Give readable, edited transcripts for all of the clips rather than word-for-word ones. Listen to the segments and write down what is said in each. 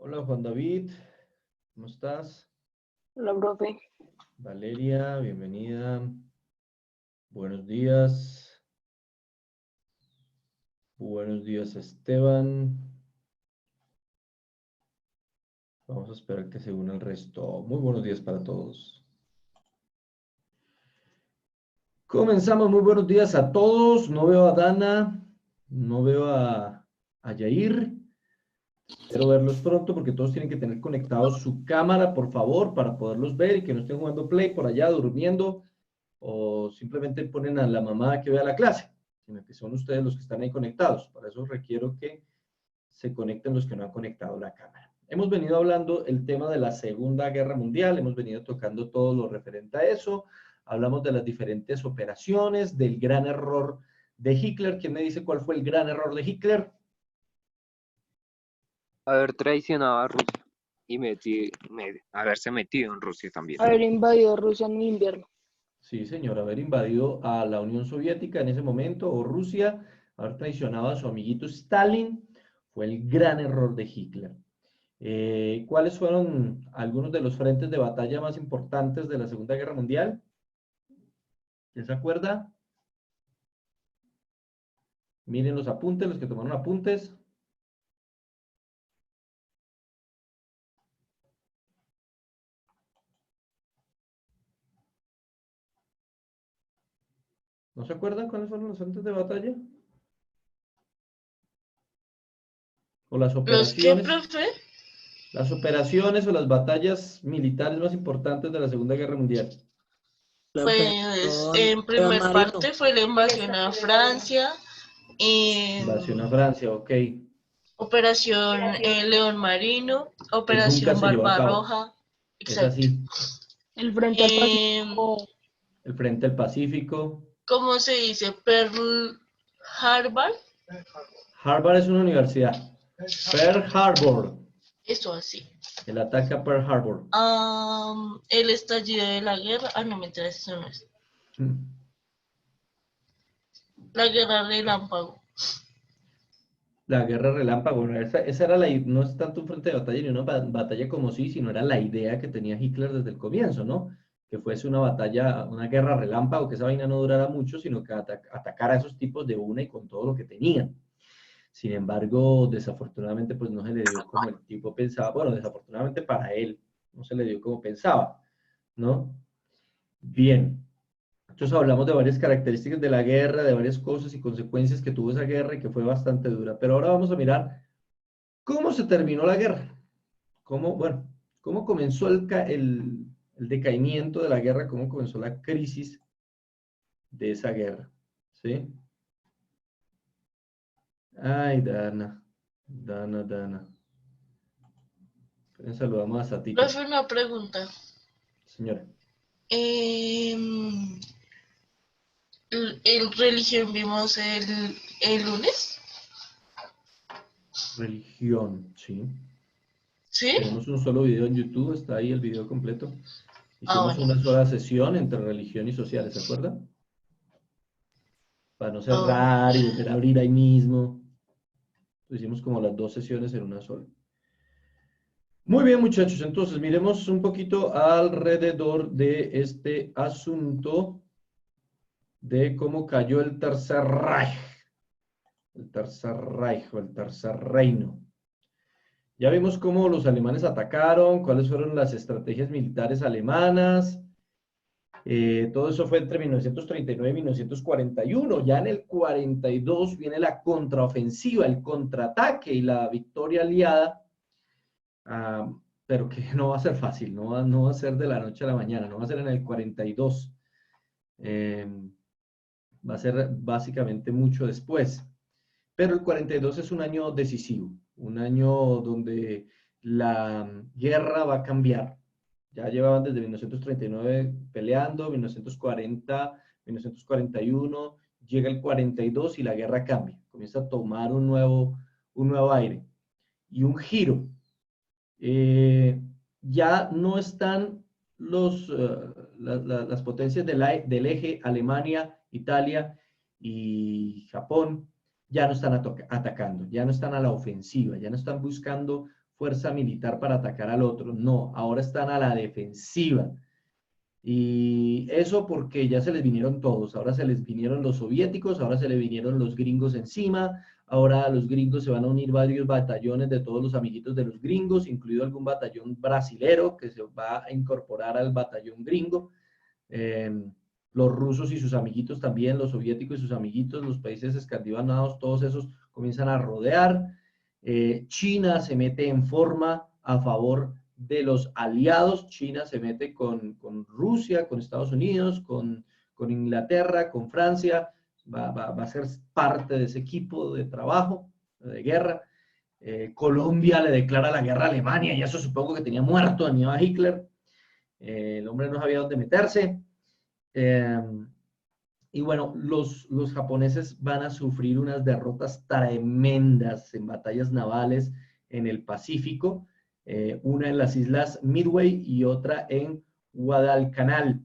Hola Juan David, ¿cómo estás? Hola, profe. Valeria, bienvenida. Buenos días. Buenos días Esteban. Vamos a esperar que se una el resto. Muy buenos días para todos. Comenzamos, muy buenos días a todos. No veo a Dana, no veo a Yair. Espero verlos pronto porque todos tienen que tener conectados su cámara, por favor, para poderlos ver y que no estén jugando Play por allá, durmiendo, o simplemente ponen a la mamá que vea la clase, sino que son ustedes los que están ahí conectados. Para eso requiero que se conecten los que no han conectado la cámara. Hemos venido hablando el tema de la Segunda Guerra Mundial, hemos venido tocando todo lo referente a eso, hablamos de las diferentes operaciones, del gran error de Hitler. ¿Quién me dice cuál fue el gran error de Hitler? Haber traicionado a Rusia y haberse metido en Rusia también. Haber invadido Rusia en invierno. Sí, señor, haber invadido a la Unión Soviética en ese momento, o Rusia, haber traicionado a su amiguito Stalin, fue el gran error de Hitler. ¿Cuáles fueron algunos de los frentes de batalla más importantes de la Segunda Guerra Mundial? ¿Quién se acuerda? Miren los apuntes, los que tomaron apuntes. ¿No se acuerdan cuáles fueron los frentes de batalla? ¿O las ¿Los qué, operaciones? profe? Las operaciones o las batallas militares más importantes de la Segunda Guerra Mundial. Pues en primer parte fue la invasión a Francia, Invasión a Francia, ok. Operación León Marino, Que nunca Operación se llevó a cabo. Barbarroja, Es exacto. así. El frente al Pacífico. El Frente al Pacífico. ¿Cómo se dice? Pearl Harbor. Harvard es una universidad. Pearl Harbor. Eso así. El ataque a Pearl Harbor. El estallido de la guerra. No me interesa, eso no es. La guerra relámpago. La guerra relámpago. Bueno, esa era no es tanto un frente de batalla ni una batalla como sí, sino era la idea que tenía Hitler desde el comienzo, ¿no? Que fuese una batalla, una guerra relámpago, que esa vaina no durara mucho, sino que atacara a esos tipos de una y con todo lo que tenían. Sin embargo, desafortunadamente, pues no se le dio como el tipo pensaba. Bueno, desafortunadamente para él, no se le dio como pensaba, ¿no? Bien. Entonces hablamos de varias características de la guerra, de varias cosas y consecuencias que tuvo esa guerra y que fue bastante dura. Pero ahora vamos a mirar cómo se terminó la guerra. Cómo comenzó el decaimiento de la guerra, cómo comenzó la crisis de esa guerra. ¿Sí? Ay, Dana. Dana. Saludamos a Satita. Profe, una pregunta. Señora. ¿En religión vimos el lunes? Religión, sí. ¿Sí? Tenemos un solo video en YouTube, está ahí el video completo. Hicimos Bueno. una sola sesión entre religión y sociales, ¿se acuerdan? Para no cerrar y volver a abrir ahí mismo. Hicimos como las dos sesiones en una sola. Muy bien, muchachos, entonces miremos un poquito alrededor de este asunto de cómo cayó el Tercer Reich. El Tercer Reich o el Tercer Reino. Ya vimos cómo los alemanes atacaron, cuáles fueron las estrategias militares alemanas. Todo eso fue entre 1939 y 1941. Ya en el 42 viene la contraofensiva, el contraataque y la victoria aliada. Pero que no va a ser fácil, no va a ser de la noche a la mañana, no va a ser en el 42. Va a ser básicamente mucho después. Pero el 42 es un año decisivo, un año donde la guerra va a cambiar. Ya llevaban desde 1939 peleando, 1940, 1941, llega el 42 y la guerra cambia. Comienza a tomar un nuevo aire y un giro. Ya no están las potencias del eje Alemania, Italia y Japón, ya no están atacando, ya no están a la ofensiva, ya no están buscando fuerza militar para atacar al otro. No, ahora están a la defensiva. Y eso porque ya se les vinieron todos. Ahora se les vinieron los soviéticos, ahora se les vinieron los gringos encima. Ahora a los gringos se van a unir varios batallones de todos los amiguitos de los gringos, incluido algún batallón brasilero que se va a incorporar al batallón gringo. Los rusos y sus amiguitos también, los soviéticos y sus amiguitos, los países escandinavos, todos esos comienzan a rodear. China se mete en forma a favor de los aliados. China se mete con Rusia, con Estados Unidos, con Inglaterra, con Francia. Va a ser parte de ese equipo de trabajo, de guerra. Colombia le declara la guerra a Alemania, y eso supongo que tenía muerto a Hitler. El hombre no sabía dónde meterse. Y bueno, los japoneses van a sufrir unas derrotas tremendas en batallas navales en el Pacífico, una en las islas Midway y otra en Guadalcanal.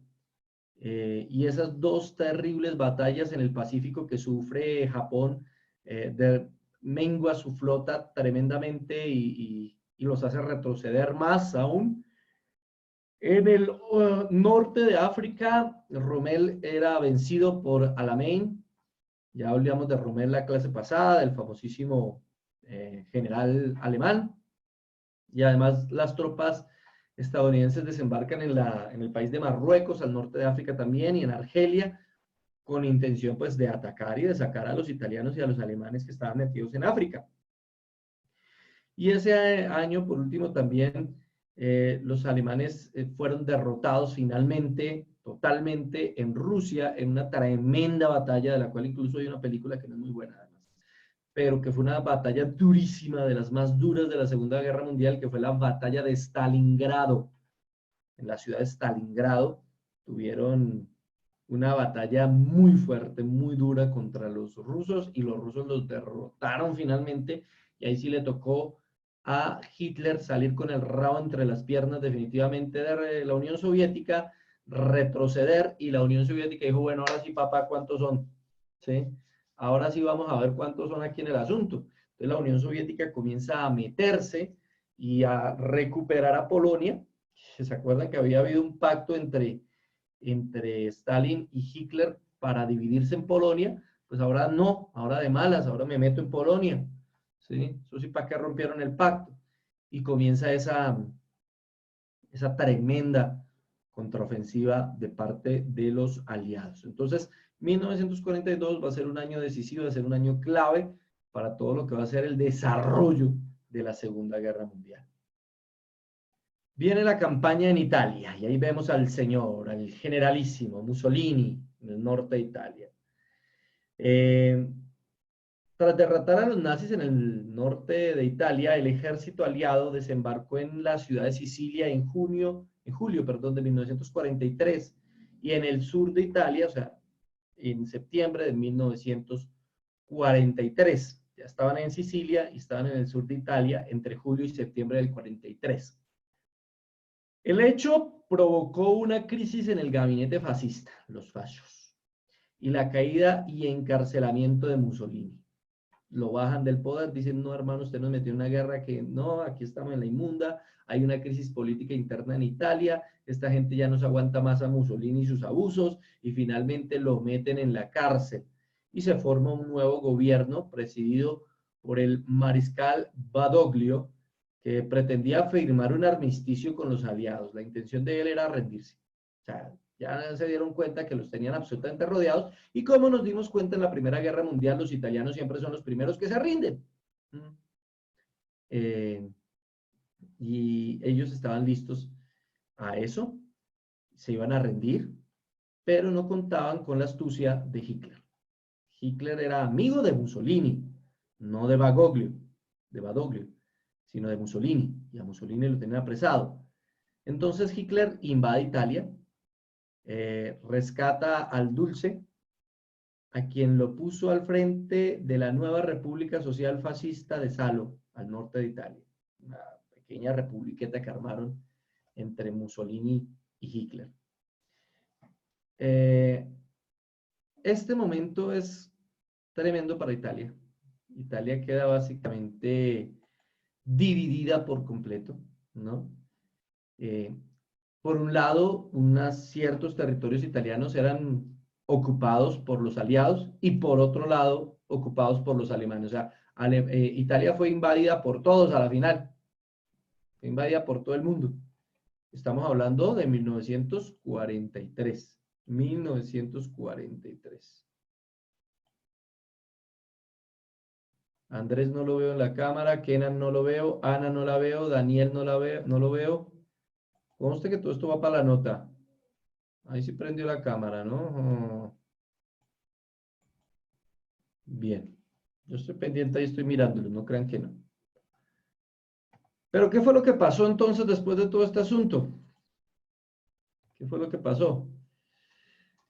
Y esas dos terribles batallas en el Pacífico que sufre Japón mengua su flota tremendamente y los hace retroceder más aún. En el norte de África, Rommel era vencido por Alamein. Ya hablamos de Rommel la clase pasada, del famosísimo general alemán. Y además las tropas estadounidenses desembarcan en el país de Marruecos, al norte de África también, y en Argelia, con intención pues de atacar y de sacar a los italianos y a los alemanes que estaban metidos en África. Y ese año, por último, también los alemanes fueron derrotados finalmente, totalmente, en Rusia, en una tremenda batalla, de la cual incluso hay una película que no es muy buena, además, pero que fue una batalla durísima, de las más duras de la Segunda Guerra Mundial, que fue la batalla de Stalingrado. En la ciudad de Stalingrado tuvieron una batalla muy fuerte, muy dura contra los rusos, y los rusos los derrotaron finalmente, y ahí sí le tocó a Hitler salir con el rabo entre las piernas definitivamente de la Unión Soviética, retroceder, y la Unión Soviética dijo, bueno, ahora sí, papá, ¿cuántos son? ¿Sí? Ahora sí vamos a ver cuántos son aquí en el asunto. Entonces la Unión Soviética comienza a meterse y a recuperar a Polonia. ¿Se acuerdan que había habido un pacto entre Stalin y Hitler para dividirse en Polonia? Pues ahora no, ahora de malas, ahora me meto en Polonia. ¿Sí? Eso sí, ¿para qué rompieron el pacto? Y comienza esa tremenda contraofensiva de parte de los aliados. Entonces, 1942 va a ser un año decisivo, va a ser un año clave para todo lo que va a ser el desarrollo de la Segunda Guerra Mundial. Viene la campaña en Italia, y ahí vemos al generalísimo Mussolini, en el norte de Italia. Tras derrotar a los nazis en el norte de Italia, el ejército aliado desembarcó en la ciudad de Sicilia en julio de 1943, y en el sur de Italia, o sea, en septiembre de 1943. Ya estaban en Sicilia y estaban en el sur de Italia entre julio y septiembre del 43. El hecho provocó una crisis en el gabinete fascista, los fascios, y la caída y encarcelamiento de Mussolini. Lo bajan del poder, dicen, no, hermano, usted nos metió en una guerra que no, aquí estamos en la inmunda, hay una crisis política interna en Italia, esta gente ya no se aguanta más a Mussolini y sus abusos, y finalmente lo meten en la cárcel. Y se forma un nuevo gobierno presidido por el mariscal Badoglio, que pretendía firmar un armisticio con los aliados. La intención de él era rendirse. O sea, ya se dieron cuenta que los tenían absolutamente rodeados, y como nos dimos cuenta en la Primera Guerra Mundial, los italianos siempre son los primeros que se rinden. Y ellos estaban listos a eso, se iban a rendir, pero no contaban con la astucia de Hitler. Hitler era amigo de Mussolini, no de Badoglio, sino de Mussolini, y a Mussolini lo tenían apresado. Entonces Hitler invade Italia, rescata al Dulce, a quien lo puso al frente de la nueva República Social Fascista de Salo, al norte de Italia. Una pequeña republiqueta que armaron entre Mussolini y Hitler. Este momento es tremendo para Italia. Italia queda básicamente dividida por completo, ¿no? Por un lado, ciertos territorios italianos eran ocupados por los aliados y por otro lado, ocupados por los alemanes. O sea, Italia fue invadida por todos a la final, fue invadida por todo el mundo. Estamos hablando de 1943. 1943. Andrés no lo veo en la cámara, Kenan no lo veo, Ana no la veo, Daniel no la veo, no lo veo. Conste que todo esto va para la nota. Ahí sí prendió la cámara, ¿no? Bien. Yo estoy pendiente ahí, estoy mirándolo, no crean que no. Pero ¿qué fue lo que pasó entonces después de todo este asunto? ¿Qué fue lo que pasó?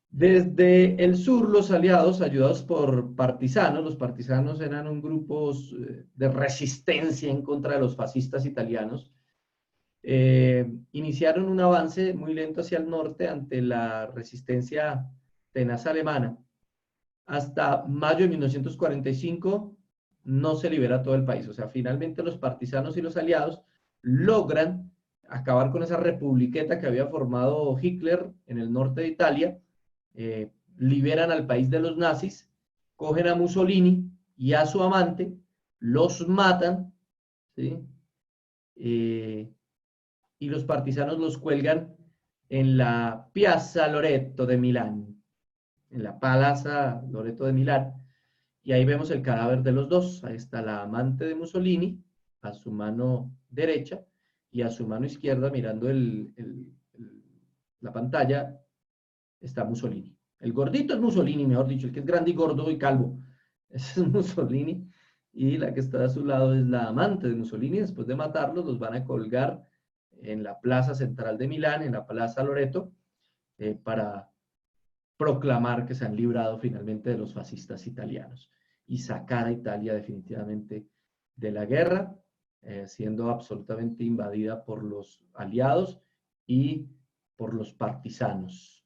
Desde el sur, los aliados, ayudados por partisanos, los partisanos eran un grupo de resistencia en contra de los fascistas italianos, iniciaron un avance muy lento hacia el norte ante la resistencia tenaz alemana. Hasta mayo de 1945 no se libera todo el país. O sea, finalmente los partisanos y los aliados logran acabar con esa republiqueta que había formado Hitler en el norte de Italia, liberan al país de los nazis, cogen a Mussolini y a su amante, los matan, ¿sí? Y los partisanos los cuelgan en la Piazza Loreto de Milán, en la Plaza Loreto de Milán, y ahí vemos el cadáver de los dos. Ahí está la amante de Mussolini, a su mano derecha, y a su mano izquierda, mirando la pantalla, está Mussolini. El gordito es Mussolini, mejor dicho, el que es grande y gordo y calvo. Ese es Mussolini. Y la que está a su lado es la amante de Mussolini. Después de matarlos, los van a colgar en la plaza central de Milán, en la Plaza Loreto, para proclamar que se han librado finalmente de los fascistas italianos y sacar a Italia definitivamente de la guerra, siendo absolutamente invadida por los aliados y por los partisanos,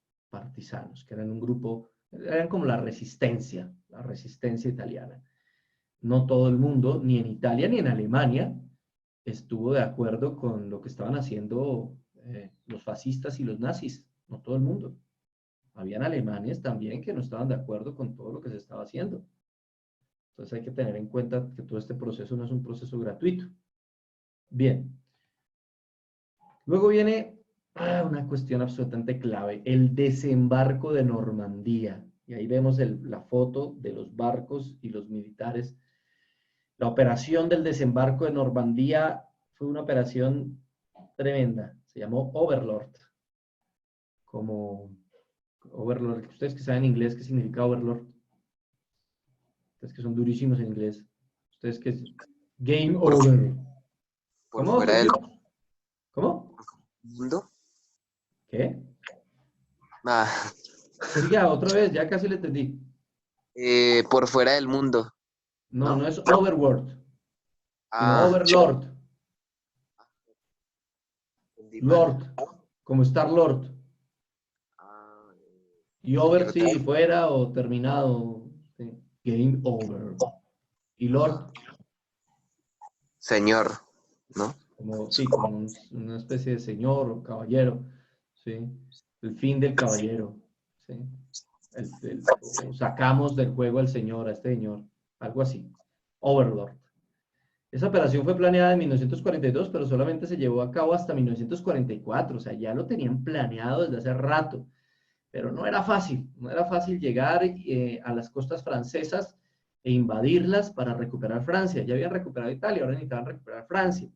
que eran un grupo, eran como la resistencia italiana. No todo el mundo, ni en Italia ni en Alemania, estuvo de acuerdo con lo que estaban haciendo los fascistas y los nazis, no todo el mundo. Habían alemanes también que no estaban de acuerdo con todo lo que se estaba haciendo. Entonces hay que tener en cuenta que todo este proceso no es un proceso gratuito. Bien. Luego viene una cuestión absolutamente clave, el desembarco de Normandía. Y ahí vemos la foto de los barcos y los militares. La operación del desembarco de Normandía fue una operación tremenda. Se llamó Overlord. Como Overlord. Ustedes que saben inglés, ¿qué significa Overlord? Ustedes que son durísimos en inglés. Ustedes que es Game Over. Por ¿Cómo? fuera del ¿Cómo? mundo. ¿Qué? Ah, Oiga, otra vez, ya casi le entendí. por fuera del mundo. No, ¿No? no es Overworld, sino Ah, Overlord. entendí mal. Lord, como Star Lord. Ah, Y Over señor, sí, fuera o terminado. Sí. Game Over. Y Lord, señor, ¿no? como, sí, como una especie de señor o caballero. ¿Sí? El fin del caballero. ¿Sí? O sacamos del juego al señor, a este señor. Algo así. Overlord. Esa operación fue planeada en 1942, pero solamente se llevó a cabo hasta 1944, o sea, ya lo tenían planeado desde hace rato, pero no era fácil llegar a las costas francesas e invadirlas para recuperar Francia. Ya habían recuperado Italia, ahora necesitaban recuperar Francia.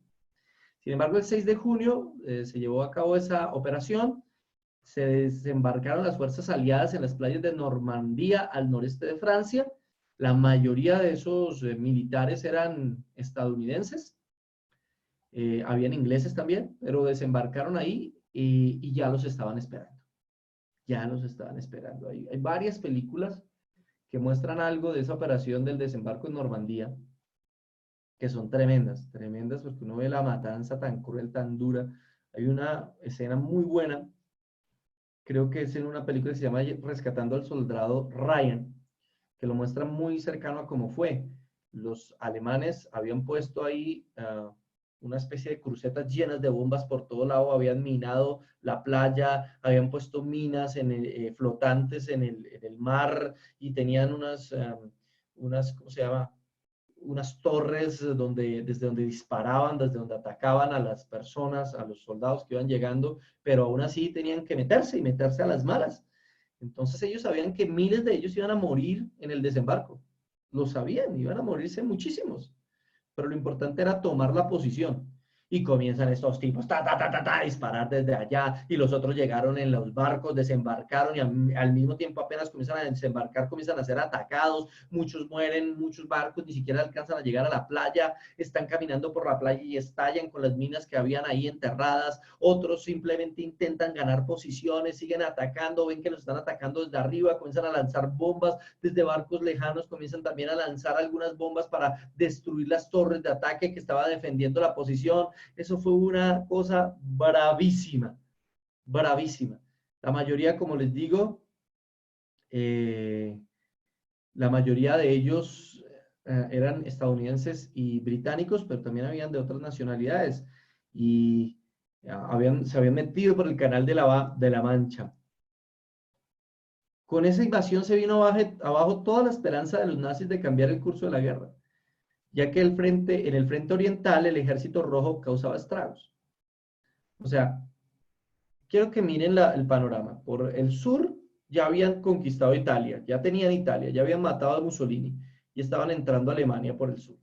Sin embargo, el 6 de junio se llevó a cabo esa operación, se desembarcaron las fuerzas aliadas en las playas de Normandía, al noreste de Francia. La mayoría de esos militares eran estadounidenses, habían ingleses también, pero desembarcaron ahí y ya los estaban esperando. Ya los estaban esperando ahí. Hay varias películas que muestran algo de esa operación del desembarco en Normandía, que son tremendas, tremendas, porque uno ve la matanza tan cruel, tan dura. Hay una escena muy buena, creo que es en una película que se llama Rescatando al Soldado Ryan, que lo muestra muy cercano a cómo fue. Los alemanes habían puesto ahí una especie de crucetas llenas de bombas por todo lado, habían minado la playa, habían puesto minas flotantes en el mar y tenían ¿cómo se llama? Unas torres desde donde disparaban, desde donde atacaban a las personas, a los soldados que iban llegando, pero aún así tenían que meterse a las malas. Entonces ellos sabían que miles de ellos iban a morir en el desembarco. Lo sabían, iban a morirse muchísimos. Pero lo importante era tomar la posición. Y comienzan estos tipos, a disparar desde allá, y los otros llegaron en los barcos, desembarcaron, y al mismo tiempo apenas comienzan a desembarcar, comienzan a ser atacados, muchos mueren, muchos barcos ni siquiera alcanzan a llegar a la playa, están caminando por la playa y estallan con las minas que habían ahí enterradas, otros simplemente intentan ganar posiciones, siguen atacando, ven que los están atacando desde arriba, comienzan a lanzar bombas desde barcos lejanos, comienzan también a lanzar algunas bombas para destruir las torres de ataque que estaba defendiendo la posición. Eso fue una cosa bravísima, bravísima. La mayoría, como les digo, la mayoría de ellos eran estadounidenses y británicos, pero también habían de otras nacionalidades y se habían metido por el canal de la Mancha. Con esa invasión se vino abajo toda la esperanza de los nazis de cambiar el curso de la guerra, ya que en el frente oriental el ejército rojo causaba estragos. O sea, quiero que miren el panorama. Por el sur ya habían conquistado Italia, ya tenían Italia, ya habían matado a Mussolini y estaban entrando a Alemania por el sur.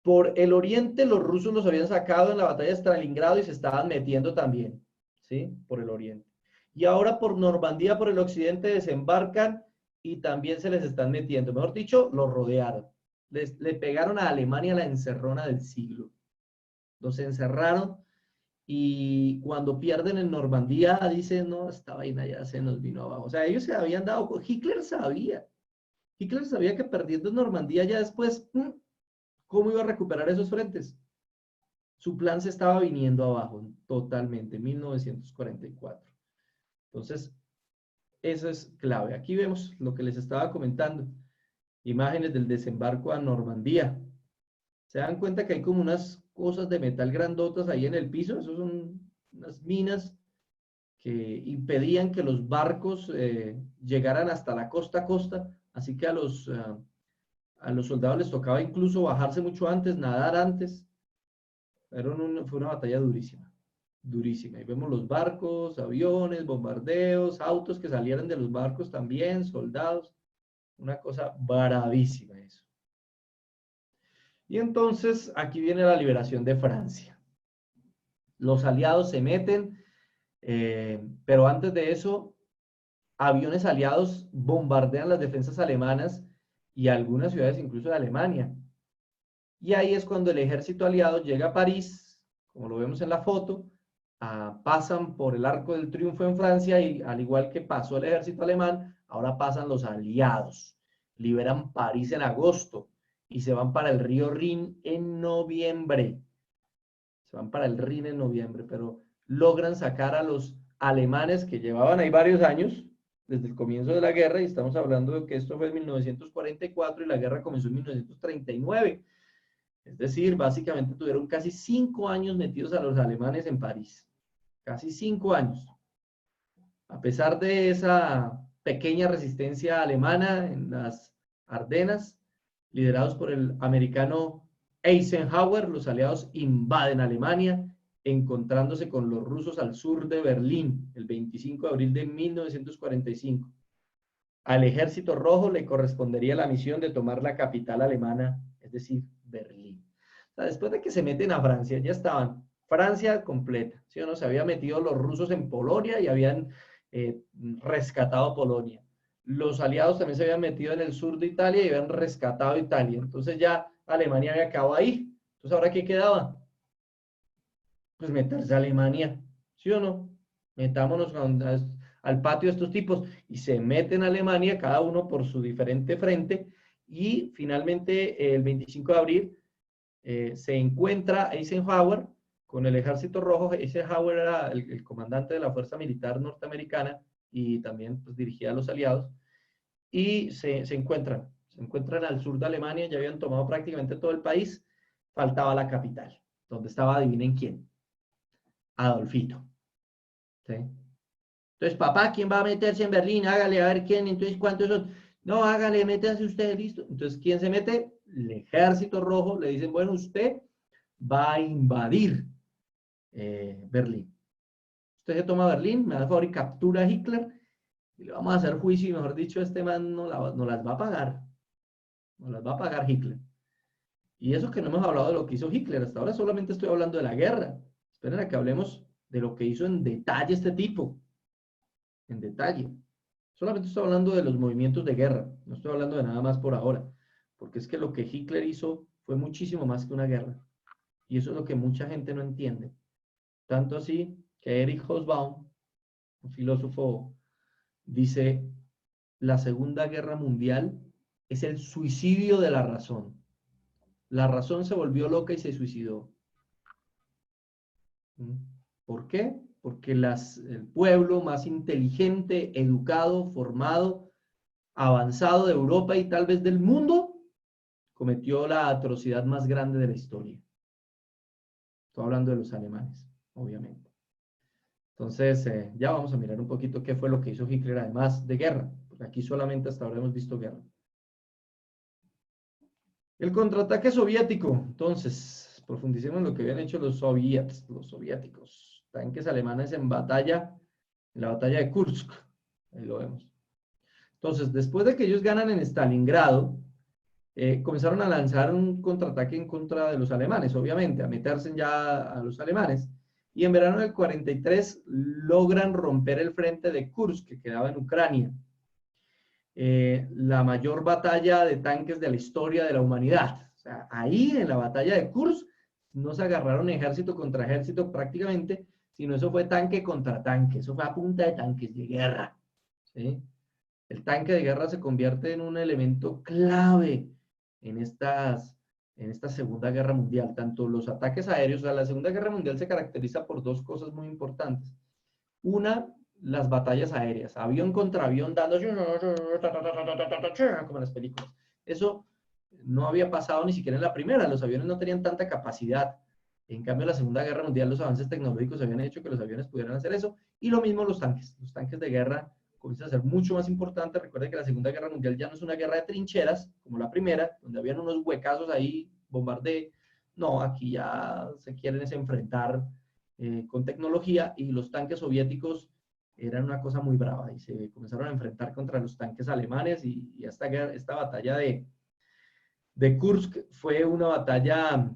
Por el oriente los rusos los habían sacado en la batalla de Stalingrado y se estaban metiendo también, ¿sí? Por el oriente. Y ahora por Normandía, por el occidente, desembarcan y también se les están metiendo. Mejor dicho, los rodearon. Le pegaron a Alemania la encerrona del siglo. Los encerraron y cuando pierden en Normandía dicen, no, esta vaina ya se nos vino abajo. O sea, ellos se habían dado, Hitler sabía que perdiendo en Normandía ya después, ¿cómo iba a recuperar esos frentes? Su plan se estaba viniendo abajo totalmente, 1944. Entonces, eso es clave. Aquí vemos lo que les estaba comentando. Imágenes del desembarco a Normandía. Se dan cuenta que hay como unas cosas de metal grandotas ahí en el piso. Esos son unas minas que impedían que los barcos llegaran hasta la costa a costa. Así que a los soldados les tocaba incluso bajarse mucho antes, nadar antes. Fue una batalla durísima, durísima. Y vemos los barcos, aviones, bombardeos, autos que salieron de los barcos también, soldados. Una cosa bravísima eso. Y entonces aquí viene la liberación de Francia. Los aliados se meten, pero antes de eso, aviones aliados bombardean las defensas alemanas y algunas ciudades incluso de Alemania. Y ahí es cuando el ejército aliado llega a París, como lo vemos en la foto, pasan por el Arco del Triunfo en Francia y al igual que pasó el ejército alemán, ahora pasan los aliados. Liberan París en agosto y se van para el río Rin en noviembre. Se van para el Rin en noviembre, pero logran sacar a los alemanes que llevaban ahí varios años, desde el comienzo de la guerra, y estamos hablando de que esto fue en 1944 y la guerra comenzó en 1939. Es decir, básicamente tuvieron casi 5 años metidos a los alemanes en París. Casi 5 años. A pesar de esa pequeña resistencia alemana en las Ardenas, liderados por el americano Eisenhower, los aliados invaden Alemania, encontrándose con los rusos al sur de Berlín, el 25 de abril de 1945. Al ejército rojo le correspondería la misión de tomar la capital alemana, es decir, Berlín. O sea, después de que se meten a Francia, ya estaban Francia completa, ¿sí o no? Se habían metido los rusos en Polonia y habían rescatado Polonia. Los aliados también se habían metido en el sur de Italia y habían rescatado Italia. Entonces ya Alemania había acabado ahí. Entonces, ¿ahora qué quedaba? Pues meterse a Alemania, ¿sí o no? Metámonos al patio de estos tipos y se meten a Alemania, cada uno por su diferente frente, y finalmente el 25 de abril se encuentra Eisenhower con el ejército rojo. Eisenhower era el comandante de la fuerza militar norteamericana y también pues, dirigía a los aliados, y se encuentran al sur de Alemania, ya habían tomado prácticamente todo el país, faltaba la capital. donde estaba, adivinen quién, Adolfito. ¿Sí? Entonces, papá, ¿quién va a meterse en Berlín? Hágale, a ver quién, entonces, ¿cuántos son? No, hágale, métanse ustedes, listo. Entonces, ¿quién se mete? El Ejército Rojo. Le dicen, bueno, usted va a invadir Berlín. Usted se toma Berlín, me da el favor y captura a Hitler, y le vamos a hacer juicio, y mejor dicho, este man no las va a pagar. No las va a pagar Hitler. Y eso que no hemos hablado de lo que hizo Hitler. Hasta ahora solamente estoy hablando de la guerra. Esperen a que hablemos de lo que hizo en detalle este tipo. En detalle. Solamente estoy hablando de los movimientos de guerra. No estoy hablando de nada más por ahora. Porque es que lo que Hitler hizo fue muchísimo más que una guerra. Y eso es lo que mucha gente no entiende. Tanto así que Erich Hobsbawm, un filósofo, dice, la Segunda Guerra Mundial es el suicidio de la razón. La razón se volvió loca y se suicidó. ¿Por qué? Porque el pueblo más inteligente, educado, formado, avanzado de Europa y tal vez del mundo, cometió la atrocidad más grande de la historia. Estoy hablando de los alemanes, obviamente. Entonces, ya vamos a mirar un poquito qué fue lo que hizo Hitler, además de guerra, porque aquí solamente hasta ahora hemos visto guerra. El contraataque soviético. Entonces, profundicemos en lo que habían hecho los soviéticos. Tanques alemanes en la batalla de Kursk. Ahí lo vemos. Entonces, después de que ellos ganan en Stalingrado, comenzaron a lanzar un contraataque en contra de los alemanes, obviamente, a meterse ya a los alemanes. Y en verano del 43 logran romper el frente de Kursk, que quedaba en Ucrania. La mayor batalla de tanques de la historia de la humanidad. O sea, ahí en la batalla de Kursk no se agarraron ejército contra ejército prácticamente, sino eso fue tanque contra tanque, eso fue a punta de tanques de guerra. ¿Sí? El tanque de guerra se convierte en un elemento clave en esta Segunda Guerra Mundial. Tanto los ataques aéreos, o sea, la Segunda Guerra Mundial se caracteriza por dos cosas muy importantes. Una, las batallas aéreas, avión contra avión dando como en las películas. Eso no había pasado ni siquiera en la primera, los aviones no tenían tanta capacidad. En cambio, en la Segunda Guerra Mundial los avances tecnológicos habían hecho que los aviones pudieran hacer eso, y lo mismo los tanques de guerra comienzan a ser mucho más importantes. Recuerden que la Segunda Guerra Mundial ya no es una guerra de trincheras, como la primera, donde habían unos huecazos ahí, bombardeo. No, aquí ya se quieren enfrentar con tecnología, y los tanques soviéticos eran una cosa muy brava, y se comenzaron a enfrentar contra los tanques alemanes, y esta batalla de Kursk fue una batalla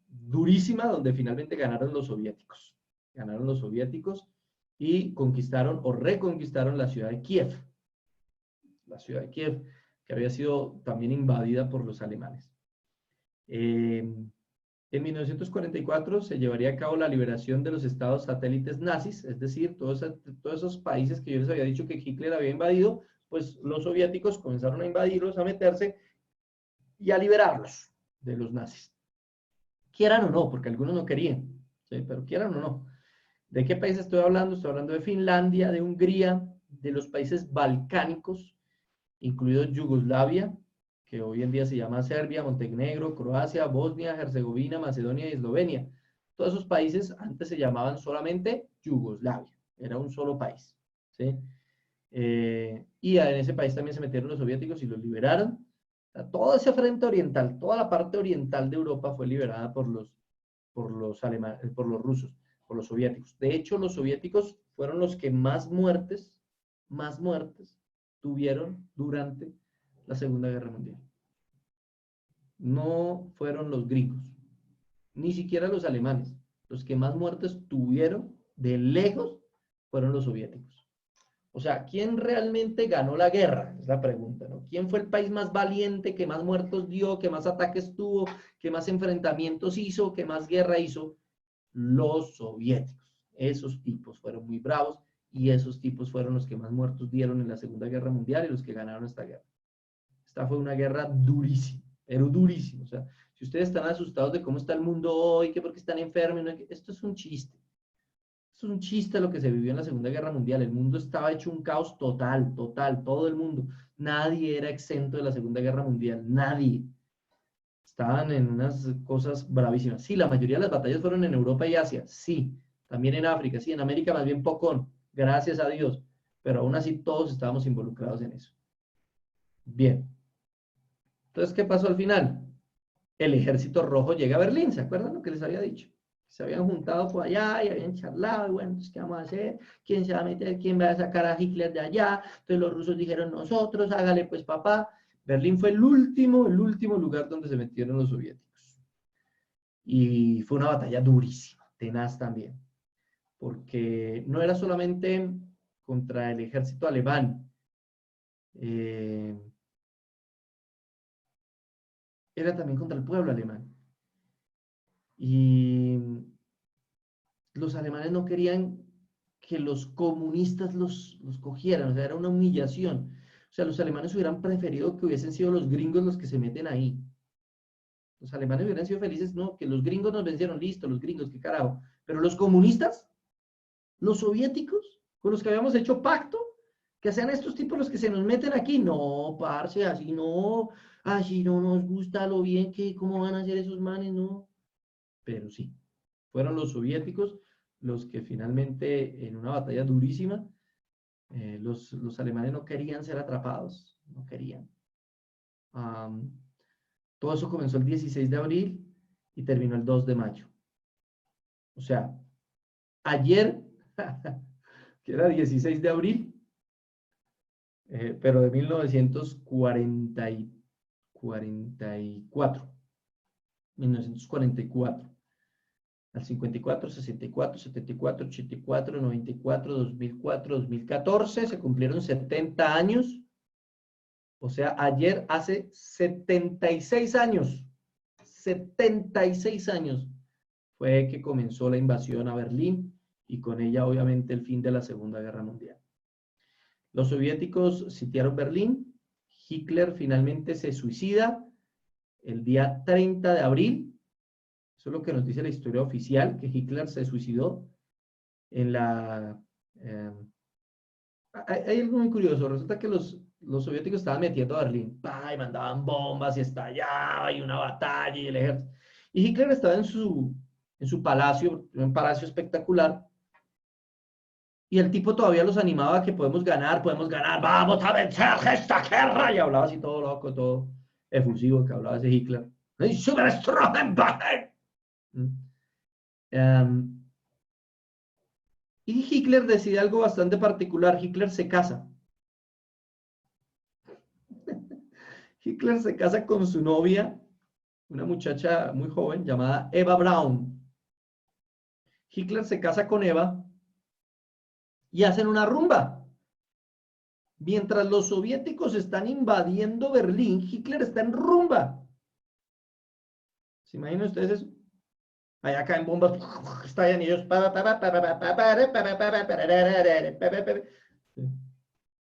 durísima, donde finalmente ganaron los soviéticos. Ganaron los soviéticos y conquistaron o reconquistaron la ciudad de Kiev. La ciudad de Kiev, que había sido también invadida por los alemanes. En 1944 se llevaría a cabo la liberación de los estados satélites nazis, es decir, todos esos países que yo les había dicho que Hitler había invadido, pues los soviéticos comenzaron a invadirlos, a meterse y a liberarlos de los nazis. Quieran o no, porque algunos no querían, ¿sí? Pero quieran o no. ¿De qué país estoy hablando? Estoy hablando de Finlandia, de Hungría, de los países balcánicos, incluido Yugoslavia, que hoy en día se llama Serbia, Montenegro, Croacia, Bosnia, Herzegovina, Macedonia y Eslovenia. Todos esos países antes se llamaban solamente Yugoslavia, era un solo país, ¿sí? Y en ese país también se metieron los soviéticos y los liberaron. O sea, todo ese frente oriental, toda la parte oriental de Europa fue liberada por los rusos, por los soviéticos. De hecho, los soviéticos fueron los que más muertes tuvieron durante la Segunda Guerra Mundial. No fueron los gringos, ni siquiera los alemanes. Los que más muertes tuvieron de lejos fueron los soviéticos. O sea, ¿quién realmente ganó la guerra? Es la pregunta, ¿no? ¿Quién fue el país más valiente, que más muertos dio, que más ataques tuvo, que más enfrentamientos hizo, que más guerra hizo? Los soviéticos. Esos tipos fueron muy bravos, y esos tipos fueron los que más muertos dieron en la Segunda Guerra Mundial y los que ganaron esta guerra. Esta fue una guerra durísima, pero durísima. O sea, si ustedes están asustados de cómo está el mundo hoy, que porque están enfermos, esto es un chiste. Esto es un chiste lo que se vivió en la Segunda Guerra Mundial. El mundo estaba hecho un caos total, todo el mundo. Nadie era exento de la Segunda Guerra Mundial, nadie. Estaban en unas cosas bravísimas. Sí, la mayoría de las batallas fueron en Europa y Asia, sí. También en África, sí. En América más bien poco, gracias a Dios. Pero aún así todos estábamos involucrados en eso. Bien. Entonces, ¿qué pasó al final? El ejército rojo llega a Berlín, ¿se acuerdan lo que les había dicho? Se habían juntado por allá y habían charlado, y bueno, entonces, ¿qué vamos a hacer? ¿Quién se va a meter? ¿Quién va a sacar a Hitler de allá? Entonces los rusos dijeron, nosotros, hágale pues papá. Berlín fue el último lugar donde se metieron los soviéticos. Y fue una batalla durísima, tenaz también, porque no era solamente contra el ejército alemán, era también contra el pueblo alemán. Y los alemanes no querían que los comunistas los cogieran, o sea, era una humillación. O sea, los alemanes hubieran preferido que hubiesen sido los gringos los que se meten ahí. Los alemanes hubieran sido felices, no, que los gringos nos vencieron, listo, los gringos, qué carajo. Pero los comunistas, los soviéticos, con los que habíamos hecho pacto, que sean estos tipos los que se nos meten aquí, no, parce, así no nos gusta lo bien que, cómo van a hacer esos manes, no. Pero sí, fueron los soviéticos los que finalmente, en una batalla durísima, los alemanes no querían ser atrapados, no querían. Todo eso comenzó el 16 de abril y terminó el 2 de mayo. O sea, ayer, que era 16 de abril, pero de 1944, al 54, 64, 74, 84, 94, 2004, 2014, se cumplieron 70 años. O sea, ayer hace 76 años, 76 años fue que comenzó la invasión a Berlín y con ella obviamente el fin de la Segunda Guerra Mundial. Los soviéticos sitiaron Berlín, Hitler finalmente se suicida el día 30 de abril, eso es lo que nos dice la historia oficial, que Hitler se suicidó en la... hay algo muy curioso, resulta que los soviéticos estaban metiendo a Berlín, y mandaban bombas y estallaba y una batalla y el ejército. Y Hitler estaba en su palacio, un palacio espectacular, y el tipo todavía los animaba a que podemos ganar, vamos a vencer esta guerra, y hablaba así todo loco, todo efusivo, que hablaba ese Hitler. Y Hitler decide algo bastante particular, Hitler se casa. Hitler se casa con su novia, una muchacha muy joven llamada Eva Braun. Hitler se casa con Eva y hacen una rumba. Mientras los soviéticos están invadiendo Berlín, Hitler está en rumba. ¿Se imaginan ustedes eso? Allá caen bombas, estallan ellos.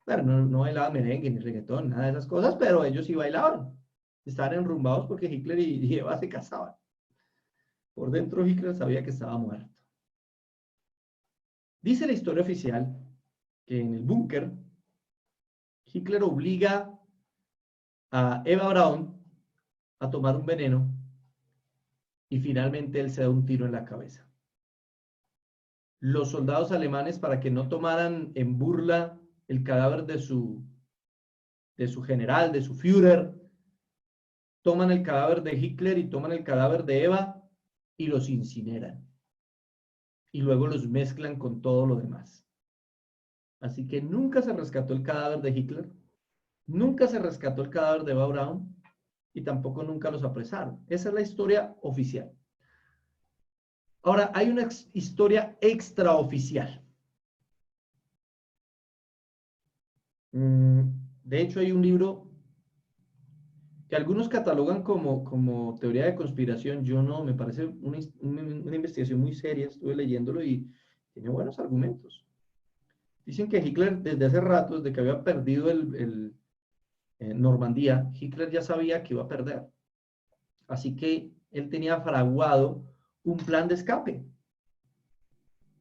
Claro, no bailaban merengue ni reggaetón, nada de esas cosas, pero ellos sí bailaban. Estaban enrumbados porque Hitler y Eva se casaban. Por dentro Hitler sabía que estaba muerto. Dice la historia oficial que en el búnker Hitler obliga a Eva Braun a tomar un veneno y finalmente él se da un tiro en la cabeza. Los soldados alemanes, para que no tomaran en burla el cadáver de su general, de su Führer, toman el cadáver de Hitler y toman el cadáver de Eva y los incineran. Y luego los mezclan con todo lo demás. Así que nunca se rescató el cadáver de Hitler, nunca se rescató el cadáver de Eva Braun y tampoco nunca los apresaron. Esa es la historia oficial. Ahora, hay una historia extraoficial. De hecho, hay un libro que algunos catalogan como teoría de conspiración. Yo no, me parece una investigación muy seria. Estuve leyéndolo y tiene buenos argumentos. Dicen que Hitler, desde hace rato, desde que había perdido Normandía, Hitler ya sabía que iba a perder. Así que él tenía fraguado un plan de escape.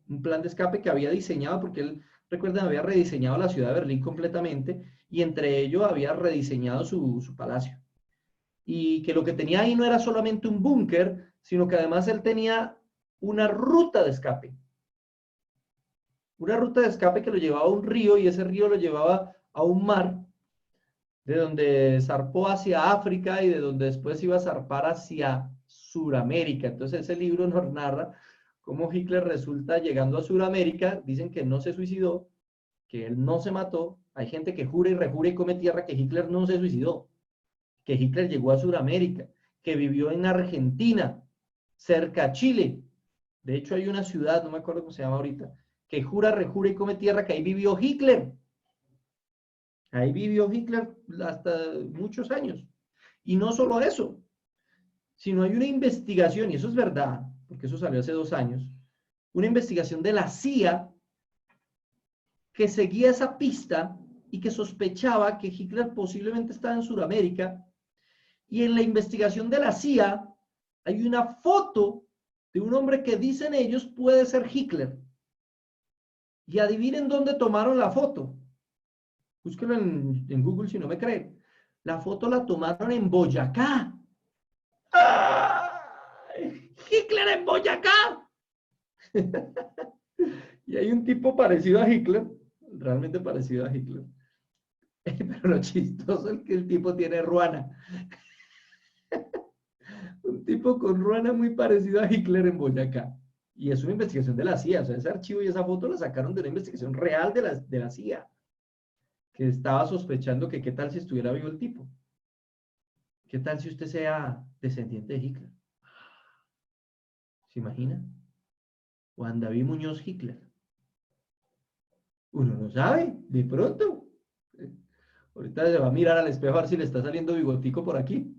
Un plan de escape que había diseñado, porque él, recuerden, había rediseñado la ciudad de Berlín completamente, y entre ellos había rediseñado su palacio. y que lo que tenía ahí no era solamente un búnker, sino que además él tenía una ruta de escape. Una ruta de escape que lo llevaba a un río y ese río lo llevaba a un mar, de donde zarpó hacia África y de donde después iba a zarpar hacia Suramérica. Entonces ese libro nos narra cómo Hitler resulta llegando a Suramérica. Dicen que no se suicidó, que él no se mató. Hay gente que jura y rejura y come tierra que Hitler no se suicidó, que Hitler llegó a Suramérica, que vivió en Argentina, cerca a Chile. De hecho hay una ciudad, no me acuerdo cómo se llama ahorita, que jura, rejura y come tierra que ahí vivió Hitler. Ahí vivió Hitler hasta muchos años. Y no solo eso, sino hay una investigación, y eso es verdad, porque eso salió hace 2 años, una investigación de la CIA que seguía esa pista y que sospechaba que Hitler posiblemente estaba en Sudamérica. Y en la investigación de la CIA hay una foto de un hombre que dicen ellos puede ser Hitler. Y adivinen dónde tomaron la foto. Búsquenlo en Google si no me creen. La foto la tomaron en Boyacá. ¡Ay! ¡Hitler en Boyacá! Y hay un tipo parecido a Hitler, realmente parecido a Hitler. Pero lo chistoso es que el tipo tiene ruana. Un tipo con ruana muy parecido a Hitler en Boyacá. Y es una investigación de la CIA. O sea, ese archivo y esa foto la sacaron de una investigación real de la CIA. Que estaba sospechando que qué tal si estuviera vivo el tipo. ¿Qué tal si usted sea descendiente de Hitler? ¿Se imagina? Juan David Muñoz Hitler. Uno no sabe, de pronto. Ahorita se va a mirar al espejo a ver si le está saliendo bigotico por aquí.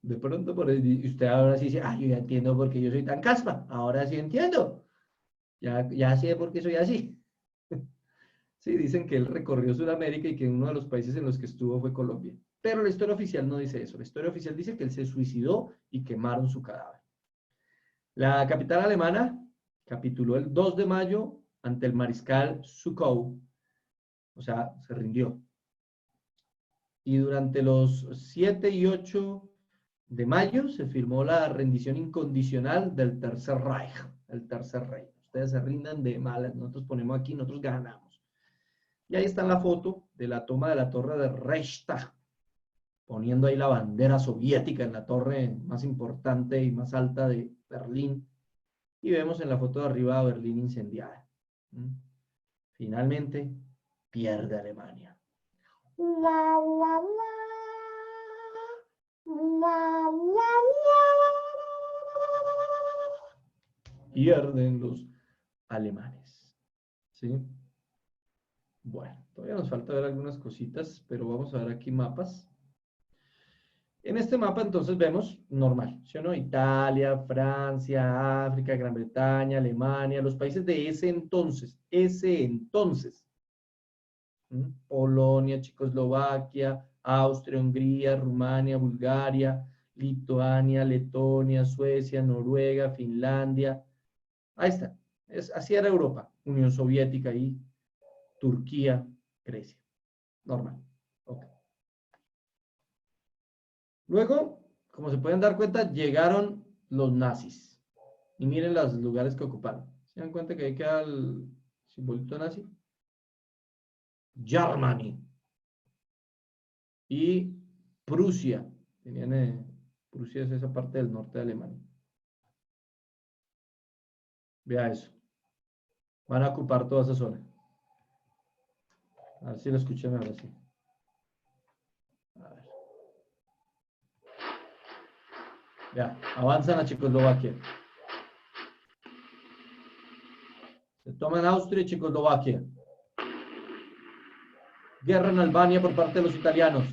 De pronto, y usted ahora sí dice, yo ya entiendo por qué yo soy tan caspa. Ahora sí entiendo. Ya sé por qué soy así. Sí, dicen que él recorrió Sudamérica y que uno de los países en los que estuvo fue Colombia. Pero la historia oficial no dice eso. La historia oficial dice que él se suicidó y quemaron su cadáver. La capital alemana capituló el 2 de mayo ante el mariscal Suckow. O sea, se rindió. Y durante los 7 y 8 de mayo se firmó la rendición incondicional del Tercer Reich, el Tercer Reich. Ustedes se rindan de malas, nosotros ponemos aquí, nosotros ganamos. Y ahí está la foto de la toma de la torre de Reichstag, poniendo ahí la bandera soviética en la torre más importante y más alta de Berlín. Y vemos en la foto de arriba a Berlín incendiada. Finalmente, pierde Alemania. Pierden los alemanes. ¿Sí? Bueno, todavía nos falta ver algunas cositas, pero vamos a ver aquí mapas. En este mapa entonces vemos normal, ¿sí o no? Italia, Francia, África, Gran Bretaña, Alemania, los países de ese entonces. Polonia, Checoslovaquia, Austria, Hungría, Rumania, Bulgaria, Lituania, Letonia, Suecia, Noruega, Finlandia. Ahí está. Así era Europa. Unión Soviética y Turquía, Grecia. Normal. Ok. Luego, como se pueden dar cuenta, llegaron los nazis. Y miren los lugares que ocuparon. ¿Se dan cuenta que ahí queda el simbolito nazi? Germany. Y Prusia. Prusia es esa parte del norte de Alemania. Vea eso. Van a ocupar toda esa zona. A ver si lo escuchan ahora sí. A ver. Ya, avanzan a Checoslovaquia. Se toman Austria y Checoslovaquia. Guerra en Albania por parte de los italianos.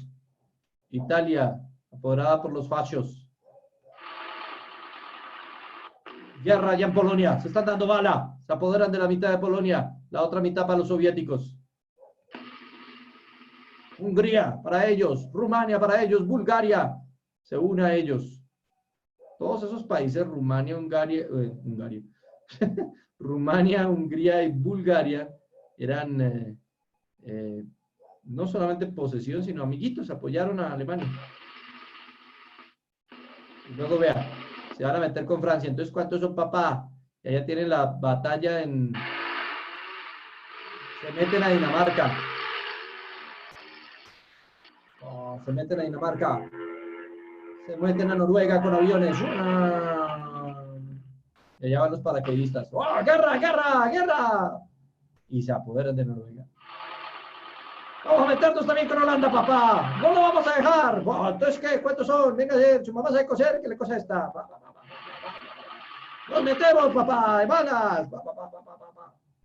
Italia, apoderada por los fascios. Guerra allá en Polonia. Se están dando bala. Se apoderan de la mitad de Polonia. La otra mitad para los soviéticos. Hungría para ellos. Rumania para ellos. Bulgaria se une a ellos. Todos esos países, Rumania, Rumania, Hungría y Bulgaria, eran no solamente posesión, sino amiguitos, apoyaron a Alemania. Y luego vea, se van a meter con Francia. Entonces, ¿cuántos son, papá? Y allá tienen la batalla en... Se meten a Dinamarca. Oh, se meten a Dinamarca. Se meten a Noruega con aviones. Y allá van los paracaidistas. ¡Oh, guerra, guerra, guerra! Y se apoderan de Noruega. Vamos a meternos también con Holanda, papá. No lo vamos a dejar. Oh, entonces, ¿qué? ¿Cuántos son? Venga, su mamá sabe coser. ¿Qué le cosa esta? Nos metemos, papá, de balas.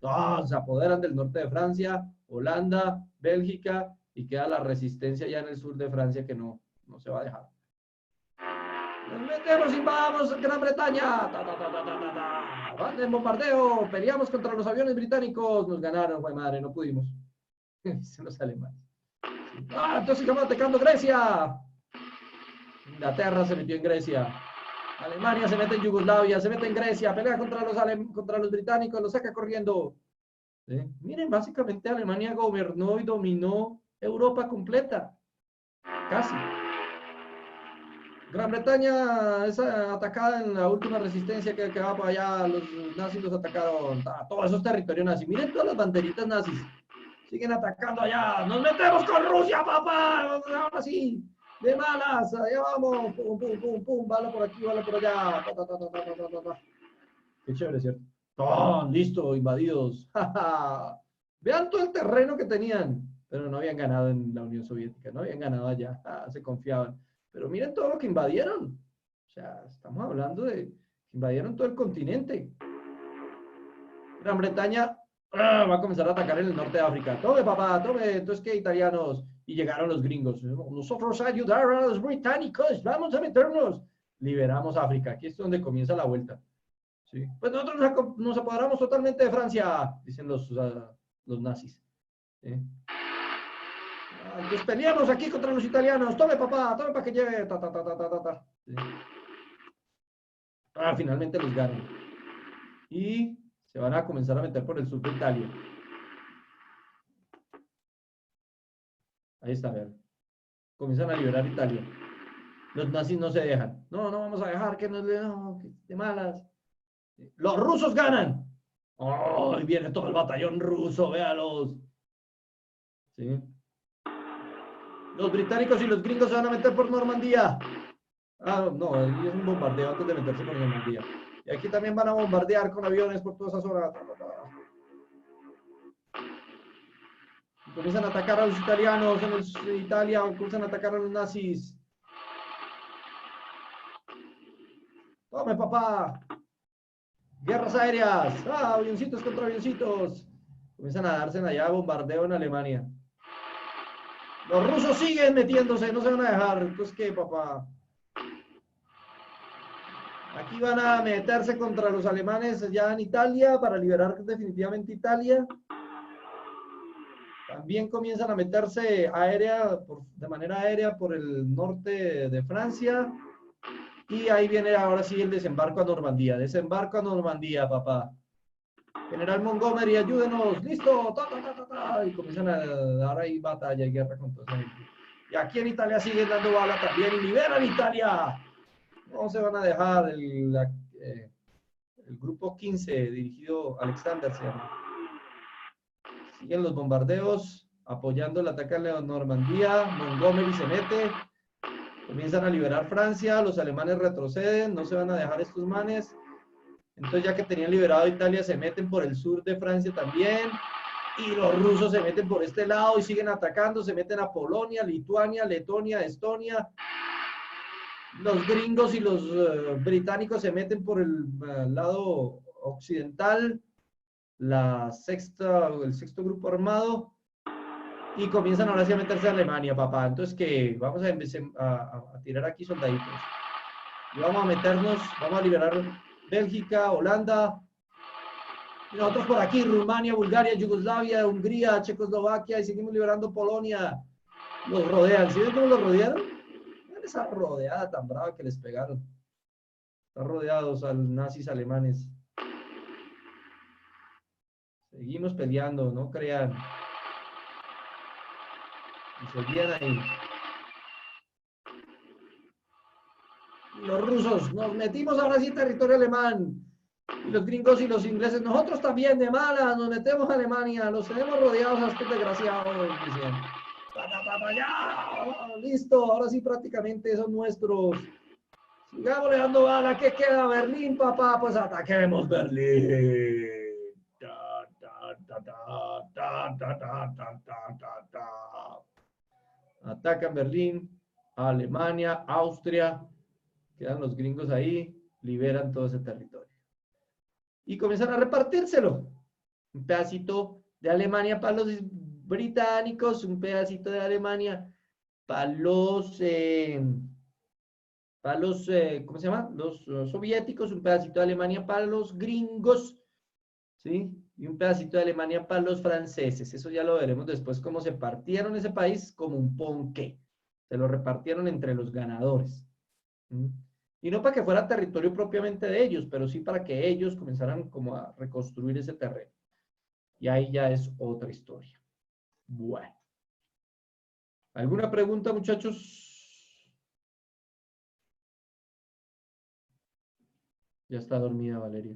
Oh, se apoderan del norte de Francia, Holanda, Bélgica, y queda la resistencia ya en el sur de Francia que no se va a dejar. Nos metemos, invadamos Gran Bretaña. Van en bombardeo, peleamos contra los aviones británicos. Nos ganaron, güey madre, no pudimos. Se nos alemanes. Ah, entonces estamos atacando Grecia. Inglaterra se metió en Grecia. Alemania se mete en Yugoslavia, se mete en Grecia, pelea contra los británicos, los saca corriendo. ¿Sí? Miren, básicamente Alemania gobernó y dominó Europa completa. Casi. Gran Bretaña es atacada en la última resistencia que va para allá. Los nazis los atacaron a todos esos territorios nazis. Miren todas las banderitas nazis. Siguen atacando allá. ¡Nos metemos con Rusia, papá! Ahora sí. De malas. Allá vamos. Pum, pum, pum, pum. Bala por aquí, bala por allá. Qué chévere, ¿cierto? ¡Oh, listo! Invadidos. Vean todo el terreno que tenían. Pero no habían ganado en la Unión Soviética. No habían ganado allá. Se confiaban. Pero miren todo lo que invadieron. O sea, estamos hablando de que invadieron todo el continente. Gran Bretaña va a comenzar a atacar en el norte de África. Tome, papá, tome. Entonces, ¿qué italianos? Y llegaron los gringos. Nosotros ayudar a los británicos. Vamos a meternos. Liberamos África. Aquí es donde comienza la vuelta. ¿Sí? Pues nosotros nos apoderamos totalmente de Francia, dicen los nazis. ¿Sí? Entonces peleamos aquí contra los italianos. Tome, papá, tome para que lleve. ¿Sí? Finalmente los ganan. Y se van a comenzar a meter por el sur de Italia. Ahí está, vean. Comienzan a liberar Italia. Los nazis no se dejan. No vamos a dejar que nos no, que de malas. Los rusos ganan. Oh, y viene todo el batallón ruso, véalos. ¿Sí? Los británicos y los gringos se van a meter por Normandía. No, ahí es un bombardeo antes de meterse por Normandía. Y aquí también van a bombardear con aviones por toda esa zona. Comienzan a atacar a los italianos en Italia, comienzan a atacar a los nazis. Tome, papá. Guerras aéreas. Avioncitos contra avioncitos. Comienzan a darse allá bombardeo en Alemania. Los rusos siguen metiéndose, no se van a dejar. Entonces, ¿qué, papá? Aquí van a meterse contra los alemanes ya en Italia para liberar definitivamente Italia. También comienzan a meterse de manera aérea por el norte de Francia. Y ahí viene ahora sí el desembarco a Normandía. Desembarco a Normandía, papá. General Montgomery, ayúdenos. ¡Listo! Y comienzan a dar ahí batalla y guerra con toda esa gente. Y aquí en Italia siguen dando bala también y liberan Italia. No se van a dejar. El grupo 15 dirigido Alexander se llama. Siguen los bombardeos apoyando el ataque a Normandía. Montgomery se mete. Comienzan a liberar Francia. Los alemanes retroceden. No se van a dejar estos manes. Entonces, ya que tenían liberado Italia, se meten por el sur de Francia también. Y los rusos se meten por este lado y siguen atacando. Se meten a Polonia, Lituania, Letonia, Estonia. Los gringos y los británicos se meten por el lado occidental. El sexto grupo armado. Y comienzan ahora sí a meterse a Alemania, papá. Entonces, ¿qué? Vamos a tirar aquí soldaditos. Y vamos a meternos, vamos a liberar Bélgica, Holanda, y nosotros por aquí, Rumania, Bulgaria, Yugoslavia, Hungría, Checoslovaquia, y seguimos liberando Polonia. Los rodean. ¿Sí ven cómo los rodearon? Miren esa rodeada tan brava que les pegaron. Están rodeados a los nazis alemanes. Seguimos peleando, no crean. Y seguían ahí. Los rusos, nos metimos ahora sí en territorio alemán. Y los gringos y los ingleses, nosotros también de malas, nos metemos a Alemania, los tenemos rodeados a estos desgraciados. Decían. Ya, listo, ahora sí prácticamente son nuestros. Sigamos le dando bala, ¿qué queda? Berlín, papá, pues ataquemos Berlín. Ta, ta, ta, ta, ta, ta, ta, ta, ta, ta, ta. Atacan Berlín, Alemania, Austria, quedan los gringos ahí, liberan todo ese territorio. Y comienzan a repartírselo. Un pedacito de Alemania para los británicos, un pedacito de Alemania para los, ¿cómo se llama? Los soviéticos, un pedacito de Alemania para los gringos, ¿sí? Y un pedacito de Alemania para los franceses. Eso ya lo veremos después, cómo se partieron ese país como un ponqué. Se lo repartieron entre los ganadores. ¿Sí? Y no para que fuera territorio propiamente de ellos, pero sí para que ellos comenzaran como a reconstruir ese terreno. Y ahí ya es otra historia. Bueno. ¿Alguna pregunta, muchachos? Ya está dormida Valeria.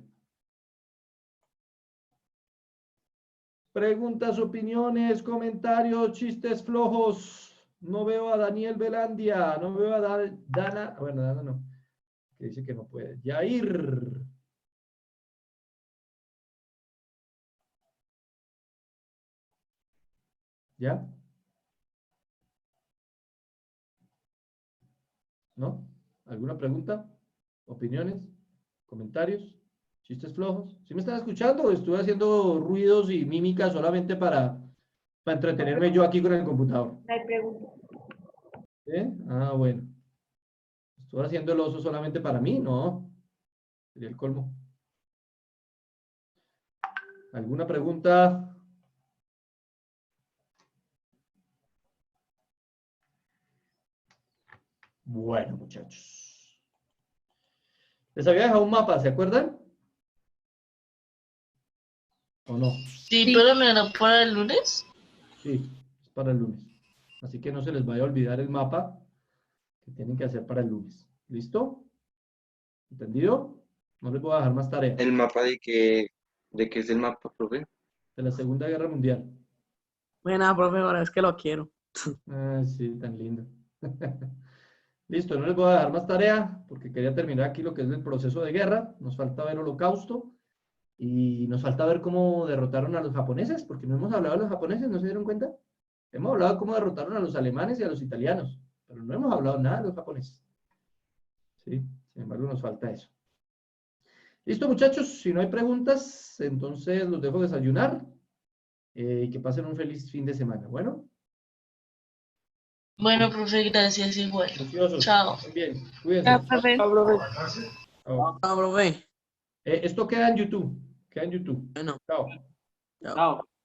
Preguntas, opiniones, comentarios, chistes flojos. No veo a Daniel Velandia, no veo a Dana, bueno, Dana no, que dice que no puede. Yair. ¿Ya? ¿No? ¿Alguna pregunta? ¿Opiniones? ¿Comentarios? ¿Chistes flojos? ¿Sí me están escuchando? Estuve haciendo ruidos y mímica solamente para entretenerme yo aquí con el computador. No hay pregunta. ¿Eh? Ah, bueno. Estuve haciendo el oso solamente para mí, ¿no? Sería el colmo. ¿Alguna pregunta? Bueno, muchachos. Les había dejado un mapa, ¿se acuerdan? ¿O no? Sí, pero me lo para el lunes. Sí, es para el lunes. Así que no se les vaya a olvidar el mapa que tienen que hacer para el lunes. ¿Listo? ¿Entendido? No les voy a dejar más tarea. ¿El mapa de qué es el mapa, profe? De la Segunda Guerra Mundial. Buena, profe, ahora es que lo quiero. Ah, sí, tan lindo. Listo, no les voy a dejar más tarea porque quería terminar aquí lo que es el proceso de guerra. Nos falta ver Holocausto y nos falta ver cómo derrotaron a los japoneses, porque no hemos hablado de los japoneses, ¿no se dieron cuenta? Hemos hablado de cómo derrotaron a los alemanes y a los italianos, pero no hemos hablado nada de los japoneses. ¿Sí? Sin embargo, nos falta eso. Listo, muchachos, si no hay preguntas, entonces los dejo desayunar y que pasen un feliz fin de semana. Bueno. Bueno, profe, gracias igual. Preciosos. Chao. Muy bien, cuídense. Chao, profe. Chao. Chao, profe. Esto queda en YouTube. Queda en YouTube. Bueno, Chao. chao.